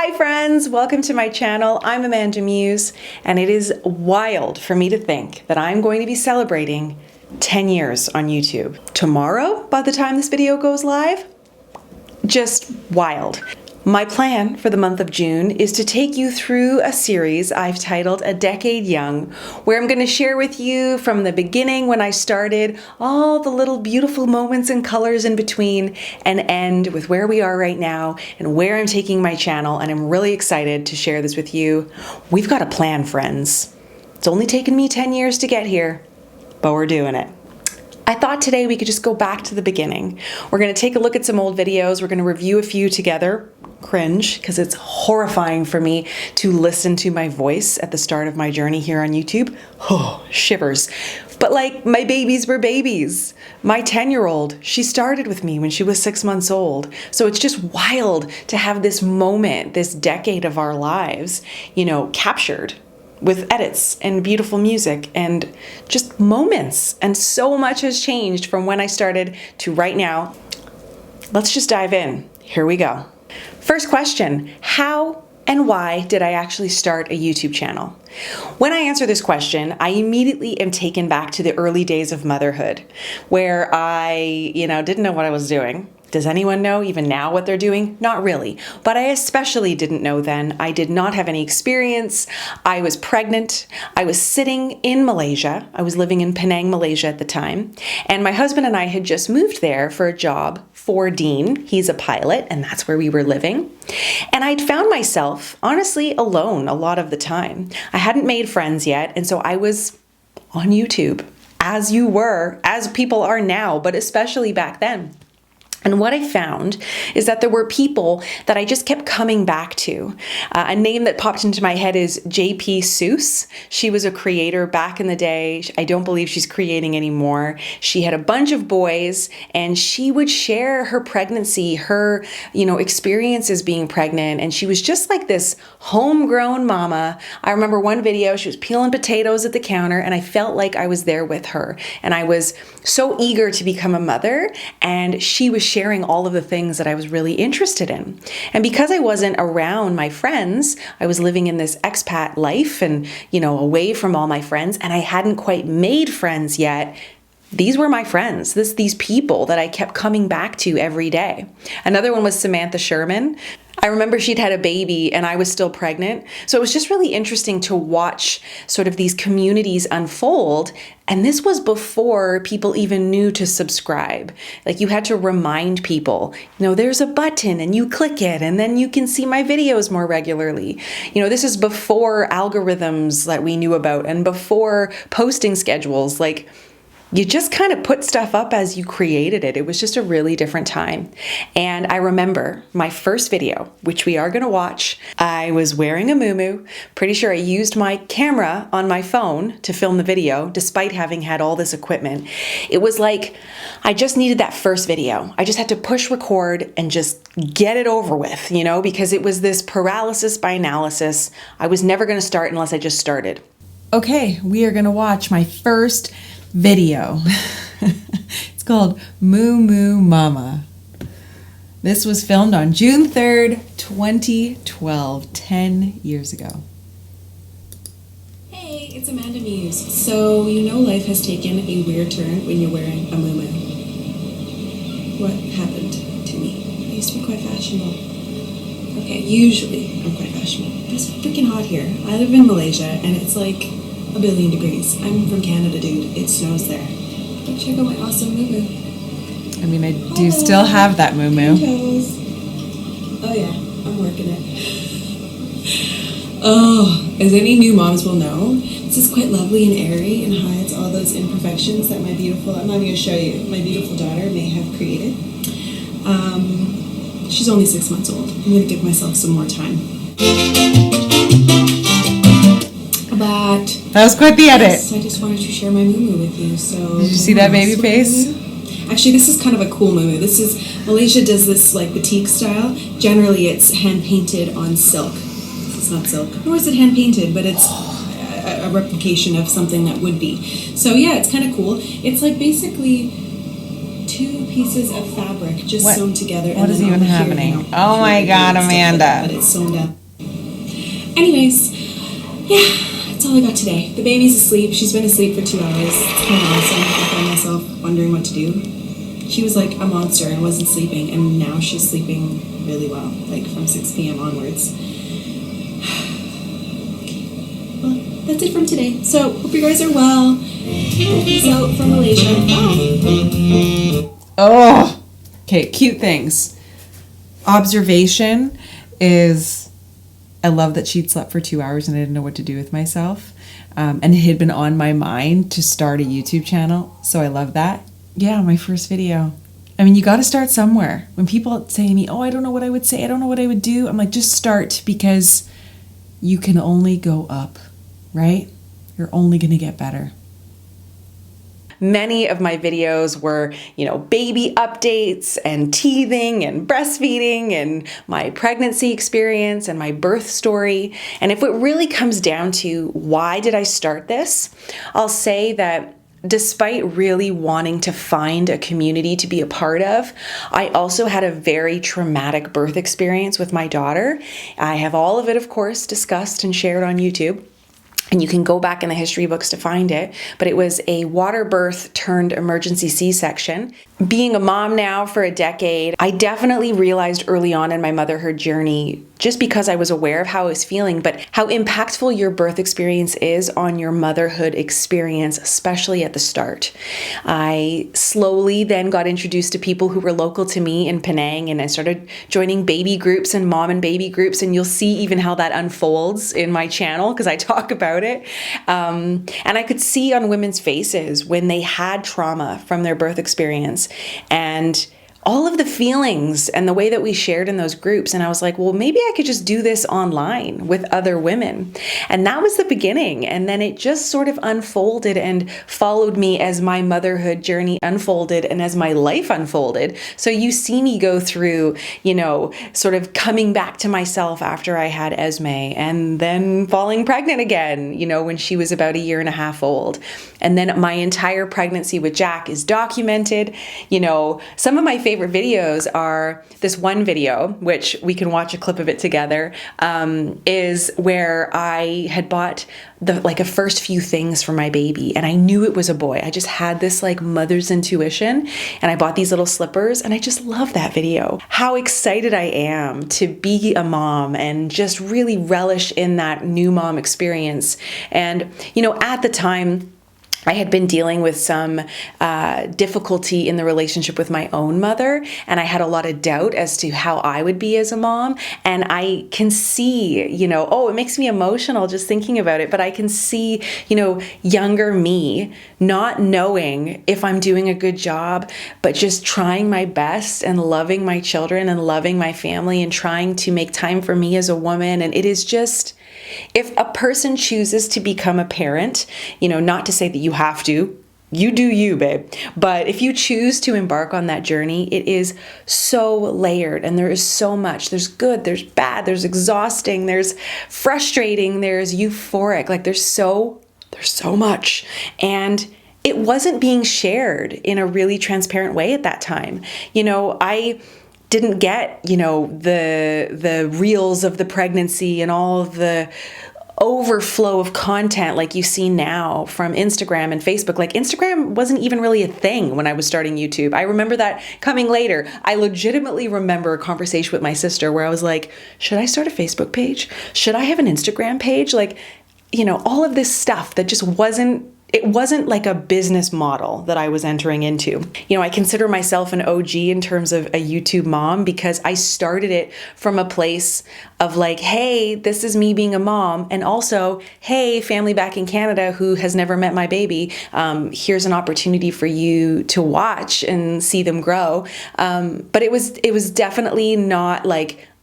Hi friends, welcome to my channel. I'm AmandaMuse, and it is wild for me to think that I'm going to be celebrating 10 years on YouTube. Tomorrow, by the time this video goes live? Just wild. My plan for the month of June is to take you through a series I've titled A Decade Young, where I'm going to share with you from the beginning when I started, all the little beautiful moments and colors in between, and end with where we are right now and where I'm taking my channel, and I'm really excited to share this with you. We've got a plan, friends. It's only taken me 10 years to get here, but we're doing it. I thought today we could just go back to the beginning. We're going to take a look at some old videos. We're going to review a few together. Cringe, because it's horrifying for me to listen to my voice at the start of my journey here on YouTube. Oh, shivers. But like, my babies were babies. My 10-year-old, she started with me when she was 6 months old. So it's just wild to have this moment, this decade of our lives, captured with edits and beautiful music and just moments. And so much has changed from when I started to right now. Let's just dive in. Here we go. First question, how and why did I actually start a YouTube channel? When I answer this question, I immediately am taken back to the early days of motherhood, where I, didn't know what I was doing. Does anyone know even now what they're doing? Not really, but I especially didn't know then. I did not have any experience. I was pregnant. I was sitting in Malaysia. I was living in Penang, Malaysia at the time. And my husband and I had just moved there for a job for Dean. He's a pilot, and that's where we were living. And I'd found myself, honestly, alone a lot of the time. I hadn't made friends yet, and so I was on YouTube, as you were, as people are now, but especially back then. And what I found is that there were people that I just kept coming back to. A name that popped into my head is JP Seuss. She was a creator back in the day. I don't believe she's creating anymore. She had a bunch of boys, and she would share her pregnancy, her, experiences being pregnant. And she was just like this homegrown mama. I remember one video, she was peeling potatoes at the counter, and I felt like I was there with her. And I was so eager to become a mother, and she was sharing all of the things that I was really interested in. And because I wasn't around my friends, I was living in this expat life and, away from all my friends, and I hadn't quite made friends yet. These were my friends, these people that I kept coming back to every day. Another one was Samantha Sherman. I remember she'd had a baby and I was still pregnant. So it was just really interesting to watch sort of these communities unfold. And this was before people even knew to subscribe. Like, you had to remind people, there's a button and you click it and then you can see my videos more regularly. This is before algorithms that we knew about and before posting schedules. Like, you just kind of put stuff up as you created it. It was just a really different time. And I remember my first video, which we are going to watch. I was wearing a Moo Moo. Pretty sure I used my camera on my phone to film the video, despite having had all this equipment. It was like, I just needed that first video. I just had to push record and just get it over with, because it was this paralysis by analysis. I was never going to start unless I just started. Okay, we are going to watch my first video. It's called Moo Moo Mama. This was filmed on June 3rd, 2012, 10 years ago. Hey, it's AmandaMuse. So, life has taken a weird turn when you're wearing a Moo Moo. What happened to me? I used to be quite fashionable. Okay, usually I'm quite fashionable. But it's freaking hot here. I live in Malaysia, and it's like a billion degrees. I'm from Canada, dude. It snows there. But check out my awesome Moo Moo. I do still have that Moo Moo. Oh yeah, I'm working it. Oh, as any new moms will know, this is quite lovely and airy and hides all those imperfections that I'm not going to show you, my beautiful daughter may have created. She's only 6 months old. I'm going to give myself some more time. But that was quite the edit. Yes, I just wanted to share my Moo Moo with you. So did you see that baby face? Actually, this is kind of a cool Moo Moo. Malaysia does this like batik style. Generally, it's hand painted on silk. It's not silk, nor is it hand painted, but it's a replication of something that would be. So yeah, it's kind of cool. It's like basically two pieces of fabric just What? sewn together. What and is then even over here, happening? you know, Oh my here, God, and stuff like Amanda. that, but it's sewn down. Anyways, yeah, that's all I got today. The baby's asleep. She's been asleep for 2 hours. It's kind of awesome. I found myself wondering what to do. She was like a monster and wasn't sleeping, and now she's sleeping really well, like from 6 p.m. onwards. Well, that's it from today. So, hope you guys are well. Peace out from Malaysia. Bye. Oh, okay, cute things. Observation is, I love that she'd slept for 2 hours and I didn't know what to do with myself. And it had been on my mind to start a YouTube channel, so I love that. Yeah, my first video. I mean, you got to start somewhere. When people say to me, oh, I don't know what I would say, I don't know what I would do, I'm like, just start, because you can only go up, right? You're only going to get better. Many of my videos were, baby updates and teething and breastfeeding and my pregnancy experience and my birth story. And if it really comes down to why did I start this, I'll say that despite really wanting to find a community to be a part of, I also had a very traumatic birth experience with my daughter. I have all of it, of course, discussed and shared on YouTube. And you can go back in the history books to find it, but it was a water birth turned emergency C-section. Being a mom now for a decade, I definitely realized early on in my motherhood journey, just because I was aware of how I was feeling, but how impactful your birth experience is on your motherhood experience, especially at the start. I slowly then got introduced to people who were local to me in Penang, and I started joining baby groups and mom and baby groups, and you'll see even how that unfolds in my channel because I talk about it. And I could see on women's faces when they had trauma from their birth experience and all of the feelings and the way that we shared in those groups. And I was like, well, maybe I could just do this online with other women. And that was the beginning. And then it just sort of unfolded and followed me as my motherhood journey unfolded and as my life unfolded. So you see me go through, sort of coming back to myself after I had Esme and then falling pregnant again, when she was about 1.5 years old. And then my entire pregnancy with Jack is documented. Some of my favorite videos are this one video, which we can watch a clip of it together, is where I had bought a first few things for my baby, and I knew it was a boy. I just had this mother's intuition, and I bought these little slippers, and I just love that video. How excited I am to be a mom and just really relish in that new mom experience. And at the time, I had been dealing with some difficulty in the relationship with my own mother, and I had a lot of doubt as to how I would be as a mom. And I can see, it makes me emotional just thinking about it, but I can see, younger me not knowing if I'm doing a good job, but just trying my best and loving my children and loving my family and trying to make time for me as a woman. And it is just, if a person chooses to become a parent, not to say that you have to, you do you, babe. But if you choose to embark on that journey, it is so layered and there is so much. There's good, there's bad, there's exhausting, there's frustrating, there's euphoric. There's so much. And it wasn't being shared in a really transparent way at that time. I didn't get, the reels of the pregnancy and all of the overflow of content like you see now from Instagram and Facebook. Instagram wasn't even really a thing when I was starting YouTube. I remember that coming later. I legitimately remember a conversation with my sister where I was like, should I start a Facebook page? Should I have an Instagram page? All of this stuff that just wasn't like a business model that I was entering into. I consider myself an OG in terms of a YouTube mom because I started it from a place of hey, this is me being a mom. And also, hey, family back in Canada who has never met my baby, here's an opportunity for you to watch and see them grow. But it was definitely not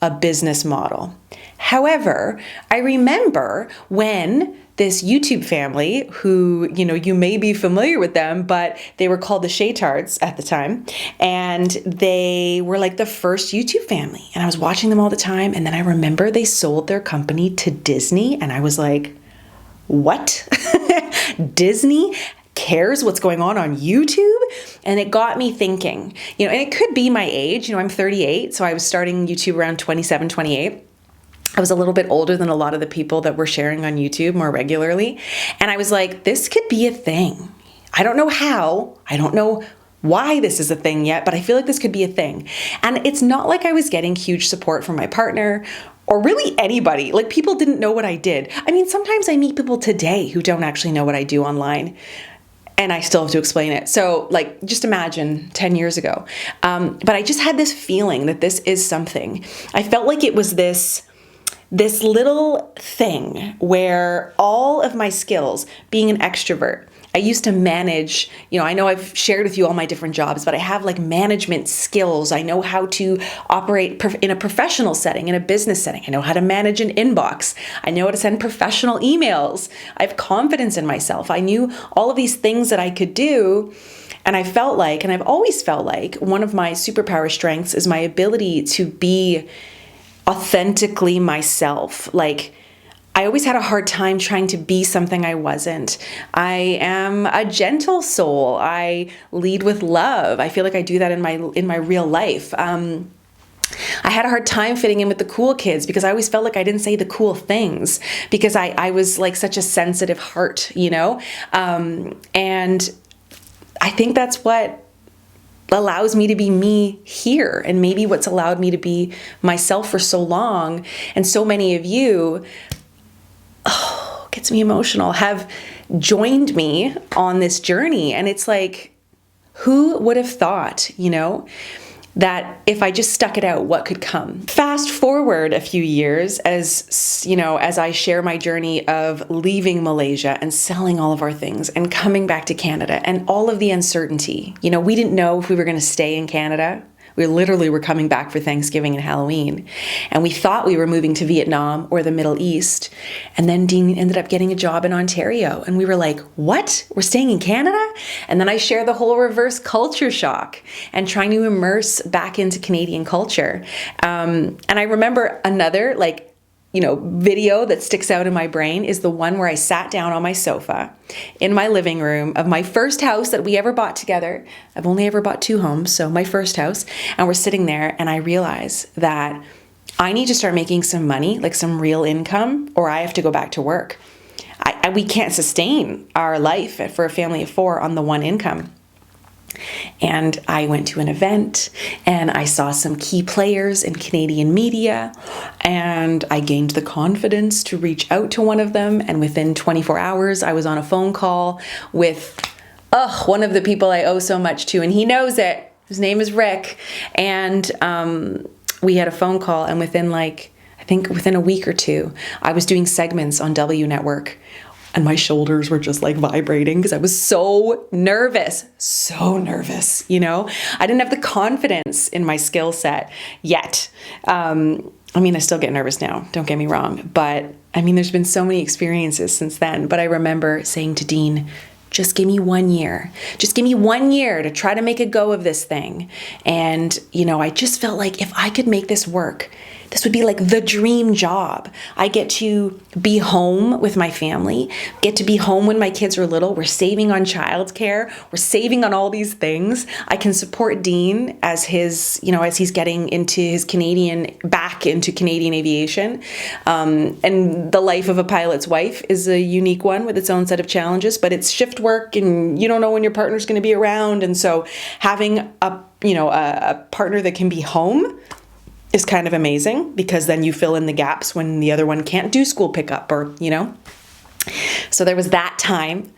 a business model. However, I remember when this YouTube family who, you may be familiar with them, but they were called the Shaytards at the time. And they were the first YouTube family. And I was watching them all the time. And then I remember they sold their company to Disney. And I was like, what? Disney cares what's going on YouTube? And it got me thinking, and it could be my age. I'm 38, so I was starting YouTube around 27, 28. I was a little bit older than a lot of the people that were sharing on YouTube more regularly. And I was like, this could be a thing. I don't know how. I don't know why this is a thing yet, but I feel like this could be a thing. And it's not like I was getting huge support from my partner or really anybody. Like, people didn't know what I did. I mean, sometimes I meet people today who don't actually know what I do online, and I still have to explain it. So, like, just imagine 10 years ago. But I just had this feeling that this is something. I felt like it was this little thing where all of my skills, being an extrovert, I used to manage, I know I've shared with you all my different jobs, but I have like management skills. I know how to operate in a professional setting, in a business setting. I know how to manage an inbox. I know how to send professional emails. I have confidence in myself. I knew all of these things that I could do. And I felt like, and I've always felt like, one of my superpower strengths is my ability to be authentically myself. Like, I always had a hard time trying to be something I wasn't. I am a gentle soul. I lead with love. I feel like I do that in my real life. I had a hard time fitting in with the cool kids because I always felt like I didn't say the cool things because I was like such a sensitive heart, and I think that's what allows me to be me here, and maybe what's allowed me to be myself for so long. And so many of you, gets me emotional, have joined me on this journey. And it's like, who would have thought, that if I just stuck it out, what could come? Fast forward a few years as I share my journey of leaving Malaysia and selling all of our things and coming back to Canada and all of the uncertainty. We didn't know if we were going to stay in Canada. We literally were coming back for Thanksgiving and Halloween. And we thought we were moving to Vietnam or the Middle East. And then Dean ended up getting a job in Ontario. And we were like, what? We're staying in Canada? And then I share the whole reverse culture shock and trying to immerse back into Canadian culture. And I remember another video that sticks out in my brain is the one where I sat down on my sofa in my living room of my first house that we ever bought together. I've only ever bought 2 homes, so my first house. And we're sitting there and I realize that I need to start making some money, like some real income, or I have to go back to work. We can't sustain our life for a family of 4 on the one income. And I went to an event and I saw some key players in Canadian media, and I gained the confidence to reach out to one of them. And within 24 hours, I was on a phone call with one of the people I owe so much to, and he knows it. His name is Rick. And we had a phone call, and within within a week or 2, I was doing segments on W Network. And my shoulders were just like vibrating because I was so nervous. I didn't have the confidence in my skill set yet. I still get nervous now, don't get me wrong. But there's been so many experiences since then. But I remember saying to Dean, just give me 1 year. Just give me 1 year to try to make a go of this thing. And, I just felt like if I could make this work, this would be like the dream job. I get to be home with my family, get to be home when my kids are little. We're saving on childcare. We're saving on all these things. I can support Dean as he's getting into back into Canadian aviation. And the life of a pilot's wife is a unique one with its own set of challenges, but it's shift work and you don't know when your partner's going to be around. And so having a partner that can be home is kind of amazing, because then you fill in the gaps when the other one can't do school pickup So there was that time.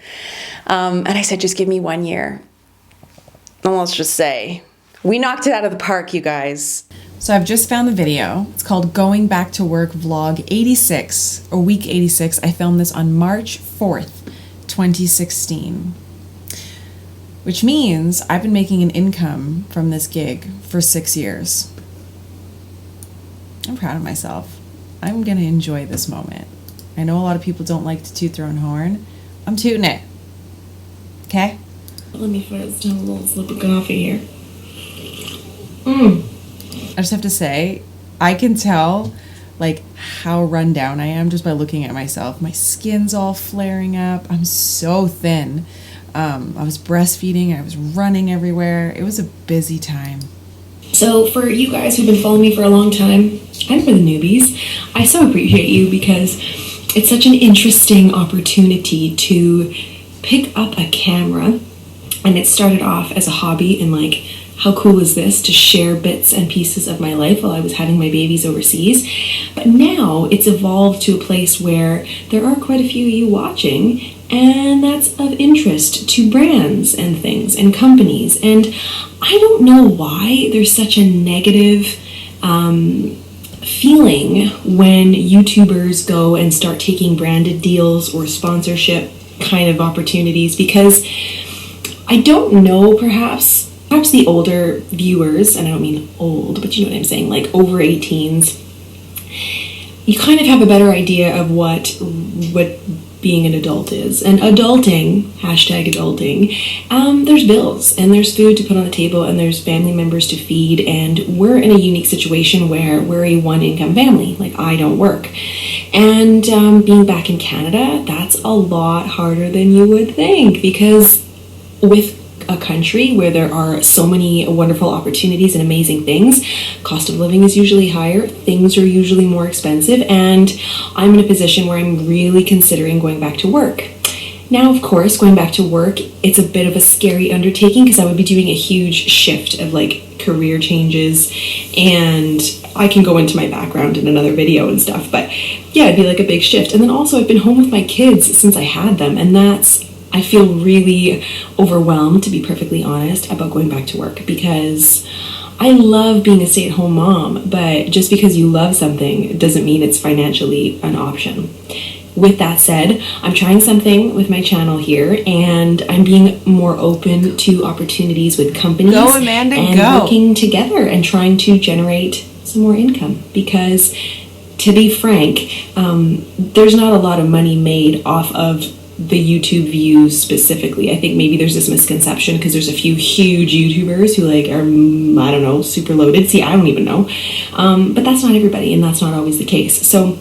And I said, just give me 1 year. And let's just say, we knocked it out of the park, you guys. So I've just found the video. It's called Going Back to Work Vlog 86, or Week 86. I filmed this on March 4th, 2016. Which means I've been making an income from this gig for 6 years. I'm proud of myself. I'm going to enjoy this moment. I know a lot of people don't like to toot their own horn. I'm tooting it. Okay? Let me first have a little slip of coffee here. I just have to say, I can tell how run down I am just by looking at myself. My skin's all flaring up. I'm so thin. I was breastfeeding. I was running everywhere. It was a busy time. So for you guys who've been following me for a long time, and for the newbies, I so appreciate you because it's such an interesting opportunity to pick up a camera. And it started off as a hobby and like, how cool is this to share bits and pieces of my life while I was having my babies overseas? But now it's evolved to a place where there are quite a few of you watching, and that's of interest to brands and things and companies. And I don't know why there's such a negative feeling when YouTubers go and start taking branded deals or sponsorship kind of opportunities, because I don't know, perhaps the older viewers, and I don't mean old, but you know what I'm saying, like over 18s, you kind of have a better idea of what being an adult is. And adulting, hashtag adulting, there's bills and there's food to put on the table and there's family members to feed, and we're in a unique situation where we're a one-income family. Like, I don't work. And being back in Canada, that's a lot harder than you would think, because with a country where there are so many wonderful opportunities and amazing things, cost of living is usually higher, things are usually more expensive, and I'm in a position where I'm really considering going back to work. Now, of course, going back to work, it's a bit of a scary undertaking because I would be doing a huge shift of like career changes, and I can go into my background in another video and stuff, but yeah, it'd be like a big shift. And then also I've been home with my kids since I had them, and I feel really overwhelmed, to be perfectly honest, about going back to work, because I love being a stay-at-home mom, but just because you love something doesn't mean it's financially an option. With that said, I'm trying something with my channel here, and I'm being more open to opportunities with companies. Go, Amanda, and go. Working together and trying to generate some more income, because to be frank, there's not a lot of money made off of the YouTube views specifically. I think maybe there's this misconception because there's a few huge YouTubers who like are, I don't know, super loaded. See, I don't even know. But that's not everybody, and that's not always the case. So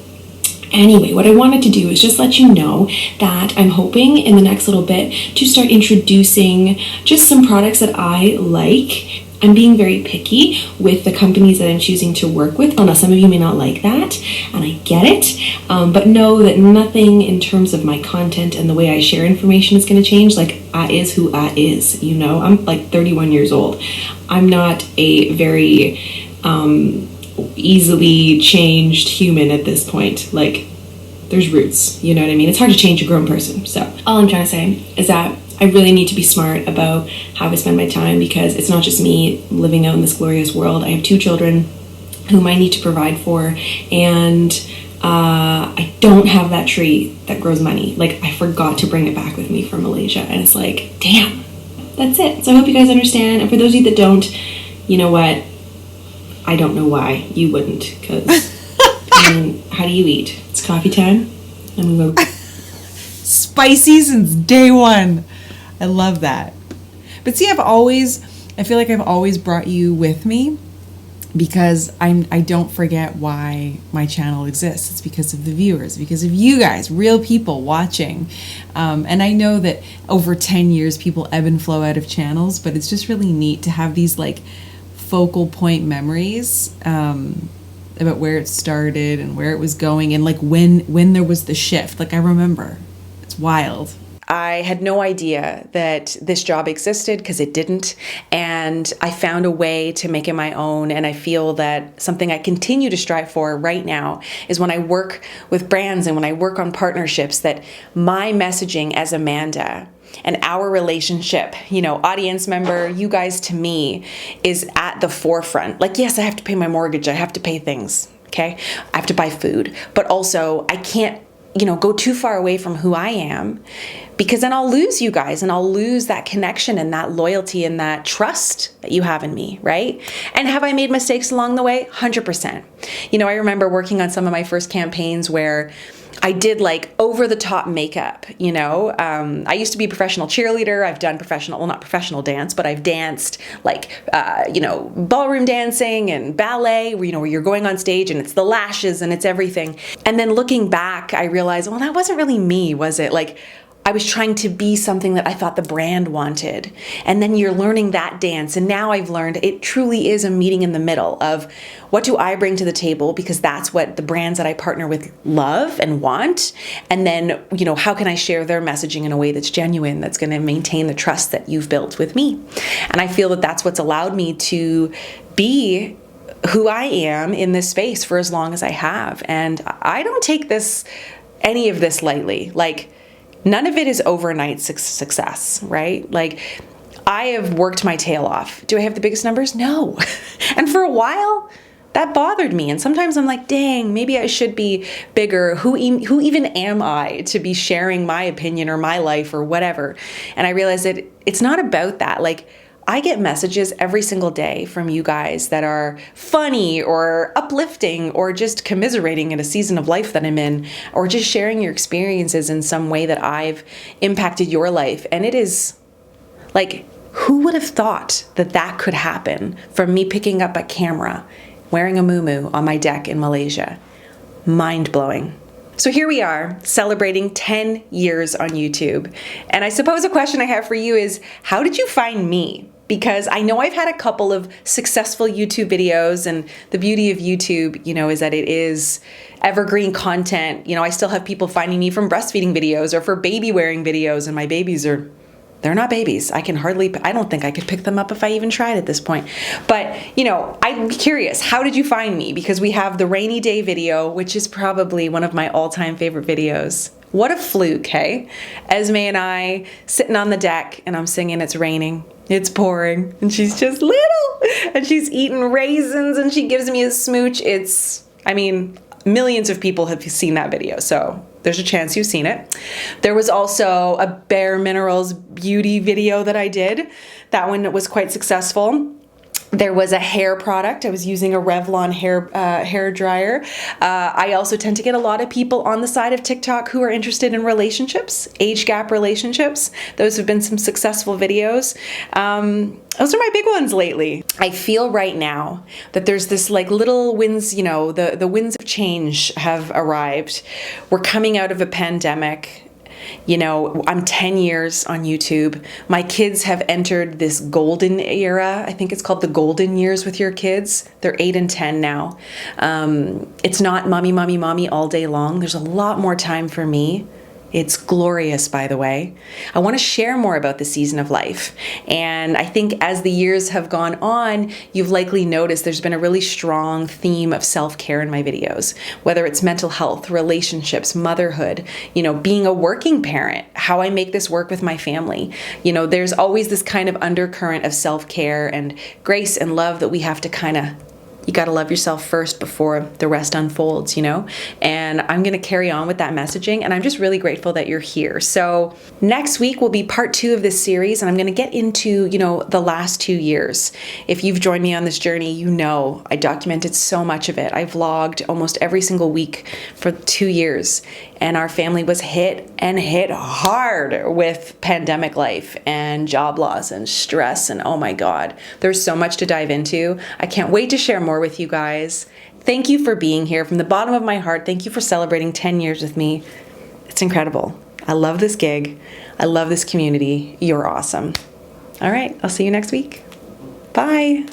anyway, what I wanted to do is just let you know that I'm hoping in the next little bit to start introducing just some products that I like. I'm being very picky with the companies that I'm choosing to work with. Now, some of you may not like that, and I get it, but know that nothing in terms of my content and the way I share information is going to change. Like, I is who I is, you know? I'm like 31 years old. I'm not a very easily changed human at this point. Like, there's roots, you know what I mean? It's hard to change a grown person. So all I'm trying to say is that I really need to be smart about how I spend my time, because it's not just me living out in this glorious world. I have 2 children whom I need to provide for, and I don't have that tree that grows money. Like, I forgot to bring it back with me from Malaysia, and it's like, damn, that's it. So I hope you guys understand, and for those of you that don't, you know what? I don't know why you wouldn't, because, I mean, how do you eat? It's coffee time, and we go... Spicy since day one. I love that. But see, I feel like I've always brought you with me, because I don't forget why my channel exists. It's because of the viewers, because of you guys, real people watching. And I know that over 10 years, people ebb and flow out of channels, but it's just really neat to have these like focal point memories about where it started and where it was going, and like when there was the shift. Like, I remember. It's wild. I had no idea that this job existed, because it didn't, and I found a way to make it my own. And I feel that something I continue to strive for right now is when I work with brands and when I work on partnerships, that my messaging as Amanda and our relationship, you know, audience member, you guys to me, is at the forefront. Like, yes, I have to pay my mortgage, I have to pay things, okay? I have to buy food, but also I can't, you know, go too far away from who I am, because then I'll lose you guys, and I'll lose that connection and that loyalty and that trust that you have in me, right? And have I made mistakes along the way? 100%. You know, I remember working on some of my first campaigns where I did like over the top makeup, you know. I used to be a professional cheerleader. I've done not professional dance, but I've danced like, you know, ballroom dancing and ballet, where, you know, where you're going on stage and it's the lashes and it's everything. And then looking back, I realized, well, that wasn't really me, was it? Like, I was trying to be something that I thought the brand wanted. And then you're learning that dance. And now I've learned it truly is a meeting in the middle of what do I bring to the table, because that's what the brands that I partner with love and want. And then, you know, how can I share their messaging in a way that's genuine, that's going to maintain the trust that you've built with me. And I feel that that's what's allowed me to be who I am in this space for as long as I have. And I don't take any of this lightly. Like, none of it is overnight success, right? Like, I have worked my tail off. Do I have the biggest numbers? No. And for a while, that bothered me. And sometimes I'm like, dang, maybe I should be bigger. Who even am I to be sharing my opinion or my life or whatever? And I realized that it's not about that. Like, I get messages every single day from you guys that are funny or uplifting or just commiserating in a season of life that I'm in, or just sharing your experiences in some way that I've impacted your life. And it is like, who would have thought that that could happen from me picking up a camera, wearing a moo moo on my deck in Malaysia? Mind blowing. So here we are, celebrating 10 years on YouTube. And I suppose a question I have for you is, how did you find me? Because I know I've had a couple of successful YouTube videos, and the beauty of YouTube, you know, is that it is evergreen content. You know, I still have people finding me from breastfeeding videos or for baby wearing videos, and my babies they're not babies. I don't think I could pick them up if I even tried at this point. But, you know, I'm curious, how did you find me? Because we have the rainy day video, which is probably one of my all-time favorite videos. What a fluke, hey? Esme and I sitting on the deck, and I'm singing It's Raining, It's Pouring, and she's just little, and she's eating raisins, and she gives me a smooch. Millions of people have seen that video, so there's a chance you've seen it. There was also a Bare Minerals beauty video that I did. That one was quite successful. There was a hair product. I was using a Revlon hair dryer. I also tend to get a lot of people on the side of TikTok who are interested in relationships, age gap relationships. Those have been some successful videos. Those are my big ones lately. I feel right now that there's this like little winds, you know, the winds of change have arrived. We're coming out of a pandemic. You know, I'm 10 years on YouTube. My kids have entered this golden era. I think it's called the golden years with your kids. They're 8 and 10 now. It's not mommy, mommy, mommy all day long. There's a lot more time for me. It's glorious, by the way. I want to share more about the season of life. And I think as the years have gone on, you've likely noticed there's been a really strong theme of self-care in my videos, whether it's mental health, relationships, motherhood, you know, being a working parent, how I make this work with my family. You know, there's always this kind of undercurrent of self-care and grace and love that we have to you got to love yourself first before the rest unfolds, you know? And I'm going to carry on with that messaging, and I'm just really grateful that you're here. So next week will be part 2 of this series, and I'm going to get into, you know, the last 2 years. If you've joined me on this journey, you know I documented so much of it. I vlogged almost every single week for 2 years, and our family was hit hard with pandemic life and job loss and stress, and oh my God, there's so much to dive into. I can't wait to share more with you guys. Thank you for being here. From the bottom of my heart, thank you for celebrating 10 years with me. It's incredible. I love this gig. I love this community. You're awesome. All right, I'll see you next week. Bye.